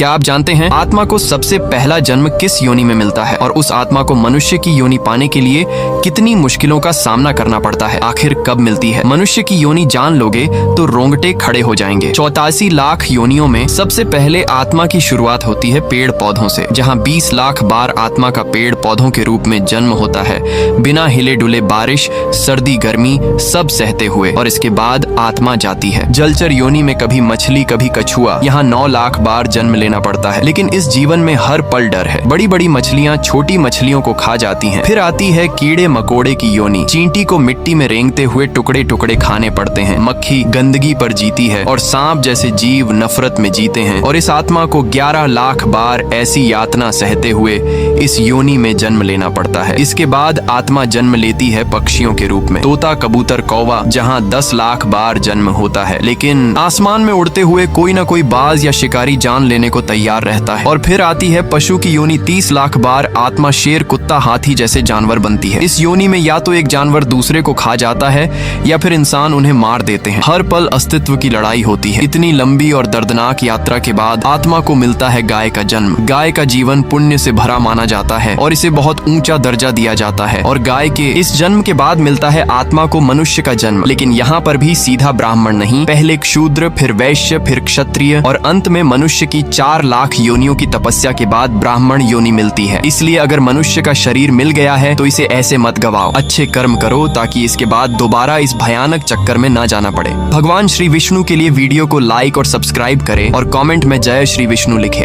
क्या आप जानते हैं आत्मा को सबसे पहला जन्म किस योनि में मिलता है और उस आत्मा को मनुष्य की योनि पाने के लिए कितनी मुश्किलों का सामना करना पड़ता है? आखिर कब मिलती है? मनुष्य की योनि जान लोगे तो रोंगटे खड़े हो जाएंगे। 84 लाख योनियों में सबसे पहले आत्मा की शुरुआत होती है पेड़ पौधों से, जहाँ 20 लाख बार आत्मा का पेड़ पौधों के रूप में जन्म होता है, बिना हिले डुले बारिश सर्दी गर्मी सब सहते हुए। और इसके बाद आत्मा जाती है जलचर योनि में, कभी मछली कभी कछुआ। यहाँ 9 लाख बार जन्म लेना पड़ता है, लेकिन इस जीवन में हर पल डर है। बड़ी बड़ी मछलियाँ छोटी मछलियों को खा जाती हैं। फिर आती है कीड़े मकोड़े की योनि। चींटी को मिट्टी में रेंगते हुए टुकड़े टुकड़े खाने पड़ते हैं। मक्खी गंदगी पर जीती है और सांप जैसे जीव नफरत में जीते हैं। और इस आत्मा को 11 लाख बार ऐसी यातना सहते हुए इस योनि में जन्म लेना पड़ता है। इसके बाद आत्मा जन्म लेती है पक्षियों के रूप में, तोता कबूतर कौवा, जहाँ 10 लाख बार जन्म होता है। लेकिन आसमान में उड़ते हुए कोई ना कोई बाज या शिकारी जान लेने को तैयार रहता है। और फिर आती है पशु की योनि। 30 लाख बार आत्मा शेर कुत्ता हाथी जैसे जानवर बनती है। इस योनि में या तो एक जानवर दूसरे को खा जाता है या फिर इंसान उन्हें मार देते हैं। हर पल अस्तित्व की लड़ाई होती है। इतनी लंबी और दर्दनाक यात्रा के बाद आत्मा को मिलता है गाय का जन्म। गाय का जीवन पुण्य से भरा माना जाता है और इसे बहुत ऊंचा दर्जा दिया जाता है। और गाय के इस जन्म के बाद मिलता है आत्मा को मनुष्य का जन्म। लेकिन यहाँ पर भी सीधा ब्राह्मण नहीं, पहले शूद्र, फिर वैश्य, फिर क्षत्रिय और अंत में मनुष्य की 4 लाख योनियों की तपस्या के बाद ब्राह्मण योनि मिलती है। इसलिए अगर मनुष्य का शरीर मिल गया है तो इसे ऐसे मत गवाओ, अच्छे कर्म करो ताकि इसके बाद दोबारा इस भयानक चक्कर में ना जाना पड़े। भगवान श्री विष्णु के लिए वीडियो को लाइक और सब्सक्राइब करें और कमेंट में जय श्री विष्णु लिखें।